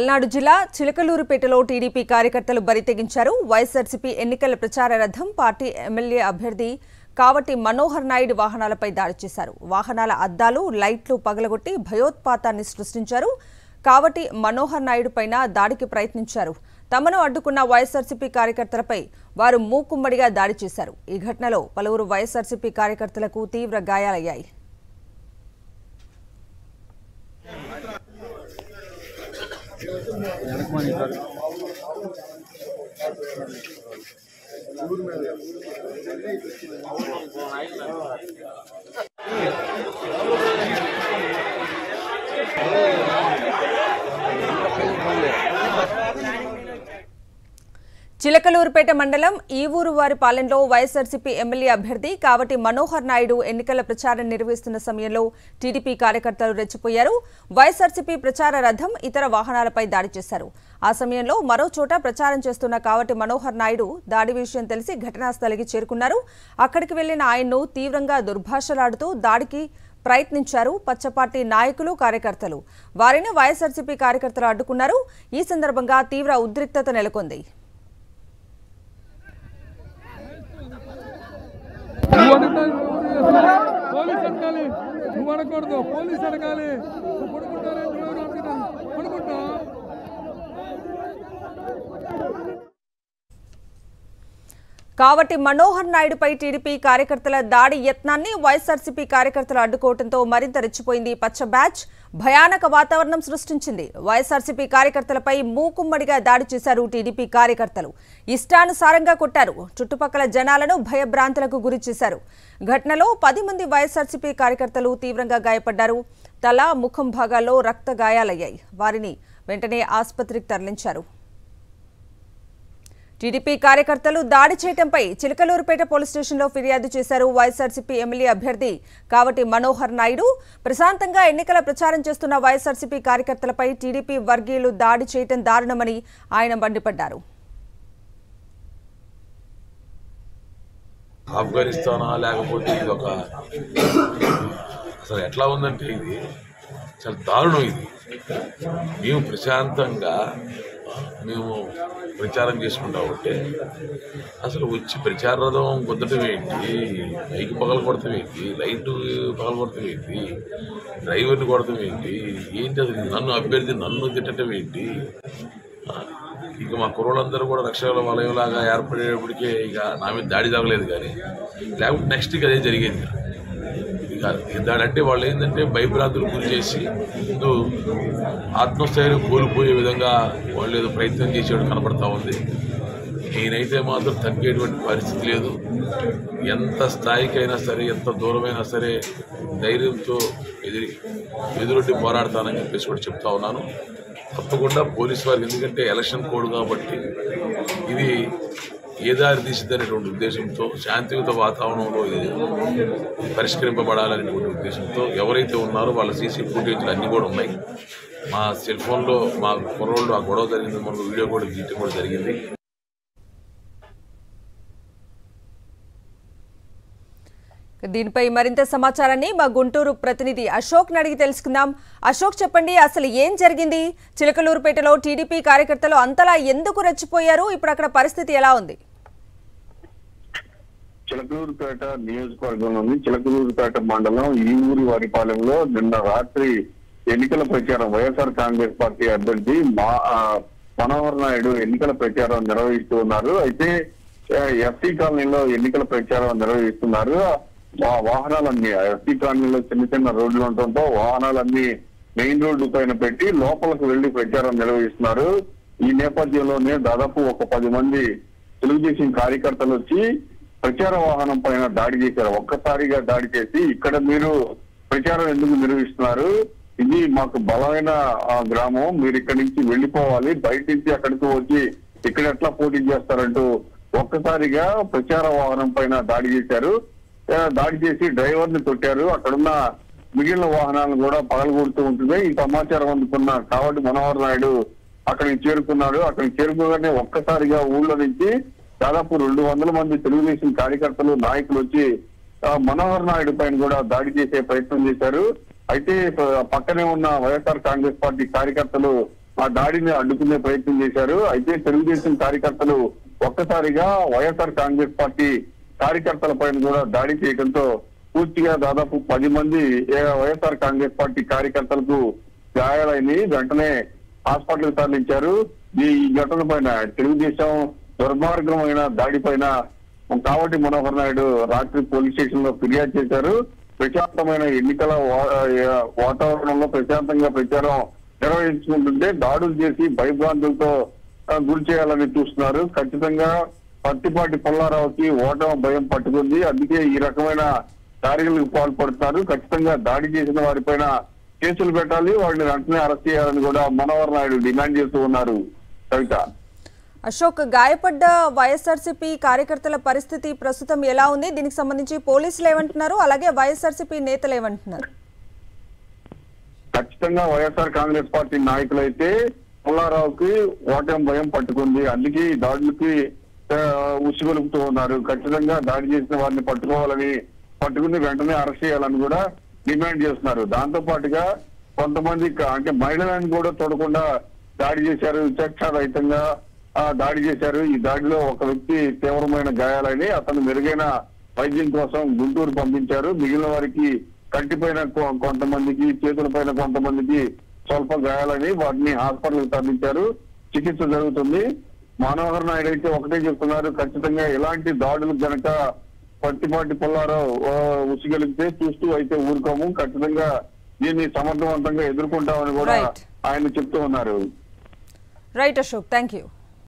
పల్నాడు జిల్లా చిలకలూరుపేటలో టీడీపీ కార్యకర్తలు బరితెగించారు. వైఎస్ఆర్సీపీ ఎన్నికల ప్రచార రథం పార్టీ ఎమ్మెల్యే అభ్యర్థి కావటి మనోహర్ నాయుడు వాహనాలపై దాడి చేశారు. వాహనాల అద్దాలు, లైట్లు పగలగొట్టి భయోత్పాతాన్ని సృష్టించారు. కావటి మనోహర్ నాయుడు పైన దాడికి ప్రయత్నించారు. తమను అడ్డుకున్న వైఎస్ఆర్సీపీ కార్యకర్తలపై వారు మూకుమ్మడిగా దాడి చేశారు. ఈ ఘటనలో పలువురు వైఎస్ఆర్సీపీ కార్యకర్తలకు తీవ్ర గాయాలయ్యాయి. చిలకలూరుపేట మండలం ఈవూరువారిపాలెంలో వైఎస్ఆర్సీపీ ఎమ్మెల్యే అభ్యర్థి కావటి మనోహర్ నాయుడు ఎన్నికల ప్రచారం నిర్వహిస్తున్న సమయంలో టీడీపీ కార్యకర్తలు రెచ్చిపోయారు. వైఎస్ఆర్సీపీ ప్రచార రథం, ఇతర వాహనాలపై దాడి చేశారు. ఆ సమయంలో మరో చోట ప్రచారం చేస్తున్న కావటి మనోహర్ నాయుడు దాడి విషయం తెలిసి ఘటనాస్థలికి చేరుకున్నారు. అక్కడికి వెళ్లిన ఆయన్ను తీవ్రంగా దుర్భాషలాడుతూ దాడికి ప్రయత్నించారు పచ్చపార్టీ నాయకులు, కార్యకర్తలు. వారిని వైఎస్ఆర్సీపీ కార్యకర్తలు అడ్డుకున్నారు. ఈ సందర్భంగా తీవ్ర ఉద్రిక్తత నెలకొంది. పోలీస్ అడగాలి, నువ్వు అడగకూడదు. పోలీస్ అడగాలి. కావటి మనోహర్ నాయుడుపై టీడీపీ కార్యకర్తల దాడి యత్నాన్ని వైఎస్ఆర్సీపీ కార్యకర్తలు అడ్డుకోవడంతో మరింత రెచ్చిపోయింది పచ్చ బ్యాచ్. భయానక వాతావరణం సృష్టించింది. వైఎస్ఆర్సీపీ కార్యకర్తలపై మూకుమ్మడిగా దాడి చేశారు టీడీపీ కార్యకర్తలు. ఇష్టానుసారంగా కొట్టారు. చుట్టుపక్కల జనాలను భయభ్రాంతులకు గురి చేశారు. ఘటనలో 10 మంది వైఎస్ఆర్సీపీ కార్యకర్తలు తీవ్రంగా గాయపడ్డారు. తల, ముఖం భాగాల్లో రక్త గాయాలయ్యాయి. వారిని వెంటనే ఆసుపత్రికి తరలించారు. టీడీపీ కార్యకర్తలు దాడి చేయడంపై చిలకలూరుపేట పోలీస్ స్టేషన్లో ఫిర్యాదు చేశారు. వైఎస్ఆర్సీపీ ఎమ్మెల్యే అభ్యర్థి కావటి మనోహర్ నాయుడు ప్రశాంతంగా ఎన్నికల ప్రచారం చేస్తున్న వైఎస్ఆర్సీపీ కార్యకర్తలపై టీడీపీ వర్గీయులు దాడి చేయడం దారుణమని ఆయన మండిపడ్డారు. ఆఫ్ఘనిస్తానా లేకపోతే ఇది ఒక అసలు ఎట్లా ఉందంటే ఇది చాలా దారుణం. ఇది మేము ప్రశాంతంగా ప్రచారం చేసుకుంటా ఉంటే అసలు వచ్చి ప్రచార రథం కుదటం ఏంటి, బైక్ పగలు కొడతాం ఏంటి, లైట్ పగలు కొడతాం ఏంటి, డ్రైవర్ని కొడతాం ఏంటి, అసలు నన్ను అభ్యర్థి నన్ను తిట్టడం ఏంటి. ఇక మా కుర్రోళ్ళందరూ కూడా రక్షణ వలయంలాగా ఏర్పడేటప్పటికే ఇక నా మీద దాడి తగలేదు. కానీ లేకపోతే నెక్స్ట్ ఇక అదే జరిగేది. దాడంటే వాళ్ళు ఏంటంటే భయభ్రాంతులు గురి చేసి ముందు ఆత్మస్థైర్యం కోల్పోయే విధంగా వాళ్ళు ఏదో ప్రయత్నం చేసేవాడు కనపడతా ఉంది. నేనైతే మాత్రం తగ్గేటువంటి పరిస్థితి లేదు. ఎంత స్థాయికైనా సరే, ఎంత దూరమైనా సరే ధైర్యంతో ఎదురొడ్డి పోరాడతానని చెప్పేసి కూడా చెప్తా ఉన్నాను. తప్పకుండా పోలీసు వారికి, ఎందుకంటే ఎలక్షన్ కోడ్ కాబట్టి ఇది ఏ దారి తీసిద్దనేటువంటి ఉద్దేశంతో, శాంతియుత వాతావరణంలో ఇది పరిష్కరింపబడాలనేటువంటి ఉద్దేశంతో ఎవరైతే ఉన్నారో వాళ్ళ సీసీ ఫుటేజ్లు అన్నీ కూడా ఉన్నాయి. మా సెల్ ఫోన్లో మా కుర్రోళ్ళు ఆ గొడవ జరిగింది, మనకు వీడియో కూడా తీయటం కూడా జరిగింది. దీనిపై మరింత సమాచారాన్ని మా గుంటూరు ప్రతినిధి అశోక్ అడిగి తెలుసుకుందాం. అశోక్, చెప్పండి, అసలు ఏం జరిగింది? చిలకలూరుపేటలో టీడీపీ కార్యకర్తలు అంతలా ఎందుకు రెచ్చిపోయారు? ఇప్పుడు అక్కడ పరిస్థితి ఎలా ఉంది? చిలకలూరుపేట నియోజకవర్గంలోని చిలకలూరుపేట మండలం ఈవూరువారిపాలెంలో నిన్న రాత్రి ఎన్నికల ప్రచారం వైఎస్ఆర్ కాంగ్రెస్ పార్టీ అభ్యర్థి మనోహర్ నాయుడు ఎన్నికల ప్రచారం నిర్వహిస్తూ ఉన్నారు. అయితే ఎఫ్టీ కాలనీలో ఎన్నికల ప్రచారం నిర్వహిస్తున్నారు. వాహనాలన్నీ ఎఫ్టీ కాలనీలో చిన్న చిన్న రోడ్లు ఉండటంతో వాహనాలన్నీ మెయిన్ రోడ్డు పైన పెట్టి లోపలికి వెళ్లి ప్రచారం నిర్వహిస్తున్నారు. ఈ నేపథ్యంలోనే దాదాపు ఒక 10 మంది తెలుగుదేశం కార్యకర్తలు వచ్చి ప్రచార వాహనం పైన దాడి చేశారు. ఒక్కసారిగా దాడి చేసి, ఇక్కడ మీరు ప్రచారం ఎందుకు నిర్వహిస్తున్నారు, ఇది మాకు బలమైన గ్రామం, మీరు ఇక్కడి నుంచి వెళ్లిపోవాలి, బయట నుంచి అక్కడికి వచ్చి ఇక్కడ ఎట్లా పోటీ చేస్తారంటూ ఒక్కసారిగా ప్రచార వాహనం పైన దాడి చేశారు. దాడి చేసి డ్రైవర్ ని కొట్టారు. అక్కడున్న మిగిలిన వాహనాలను కూడా పగలగొడుతూ ఉంటుంది. ఈ సమాచారం అందుకున్న కావటి మనోహర్ నాయుడు అక్కడికి చేరుకున్నాడు. అక్కడికి చేరుకోగానే ఒక్కసారిగా ఊళ్ళో నుంచి దాదాపు 200 మంది తెలుగుదేశం కార్యకర్తలు, నాయకులు వచ్చి మనోహర్ నాయుడు పైన కూడా దాడి చేసే ప్రయత్నం చేశారు. అయితే పక్కనే ఉన్న వైఎస్ఆర్ కాంగ్రెస్ పార్టీ కార్యకర్తలు ఆ దాడిని అడ్డుకునే ప్రయత్నం చేశారు. అయితే తెలుగుదేశం కార్యకర్తలు ఒక్కసారిగా వైఎస్ఆర్ కాంగ్రెస్ పార్టీ కార్యకర్తల పైన కూడా దాడి చేయడంతో పూర్తిగా దాదాపు 10 మంది వైఎస్ఆర్ కాంగ్రెస్ పార్టీ కార్యకర్తలకు గాయాలైంది. వెంటనే హాస్పిటల్ తరలించారు. ఈ ఘటన పైన తెలుగుదేశం దుర్మార్గమైన దాడి పైన కావటి మనోహర్ నాయుడు రాత్రి పోలీస్ స్టేషన్ లో ఫిర్యాదు చేశారు. ప్రశాంతమైన ఎన్నికల వాతావరణంలో ప్రశాంతంగా ప్రచారం నిర్వహించుకుంటుంటే దాడులు చేసి భయభ్రాంతులతో గురి చేయాలని చూస్తున్నారు. ఖచ్చితంగా పత్తిపాటి పుల్లారావుకి ఓటమి భయం పట్టుకుంది. అందుకే ఈ రకమైన దాడులకు పాల్పడుతున్నారు. ఖచ్చితంగా దాడి చేసిన వారిపైన కేసులు పెట్టాలి, వారిని వెంటనే అరెస్ట్ చేయాలని కూడా మనోహర్ నాయుడు డిమాండ్ చేస్తూ ఉన్నారు. కవిత. అశోక్, గాయపడ్డ వైఎస్ఆర్సీపీ కార్యకర్తల పరిస్థితి ప్రస్తుతం ఎలా ఉంది? దీనికి సంబంధించి పోలీసులు ఏమంటున్నారు, అలాగే వైఎస్ఆర్సీపీ నేతలు ఏమంటున్నారు? ఖచ్చితంగా వైఎస్ఆర్ కాంగ్రెస్ పార్టీ నాయకులైతే పుల్లారావుకి ఓటమి భయం పట్టుకుంది. అందుకే ఈ దాడులకి ఉసిగొలుపుతూ ఉన్నారు. ఖచ్చితంగా దాడి చేసిన వారిని పట్టుకుని వెంటనే అరెస్ట్ చేయాలని కూడా డిమాండ్ చేస్తున్నారు. దాంతో పాటుగా కొంతమంది అంటే మహిళలను కూడా చూడకుండా దాడి చేశారు, విచక్షణారహితంగా దాడి చేశారు. ఈ దాడిలో ఒక వ్యక్తి తీవ్రమైన గాయాలని అతను మెరుగైన వైద్యం కోసం గుంటూరు పంపించారు. మిగిలిన వారికి కంటిపైన కొంతమందికి, చేతులపైన కొంతమందికి స్వల్ప గాయాలని వాటిని హాస్పిటల్ తరలించారు. చికిత్స జరుగుతుంది. మనోహర్ నాయుడు అయితే ఒకటే చెప్తున్నారు, ఖచ్చితంగా ఎలాంటి దాడులు గనక పత్తిపాటి పుల్లారావు ఉసిగలిగితే చూస్తూ అయితే ఊరుకోము, ఖచ్చితంగా దీన్ని సమర్థవంతంగా ఎదుర్కొంటామని కూడా ఆయన చెప్తూ ఉన్నారు. Right Ashok, thank you.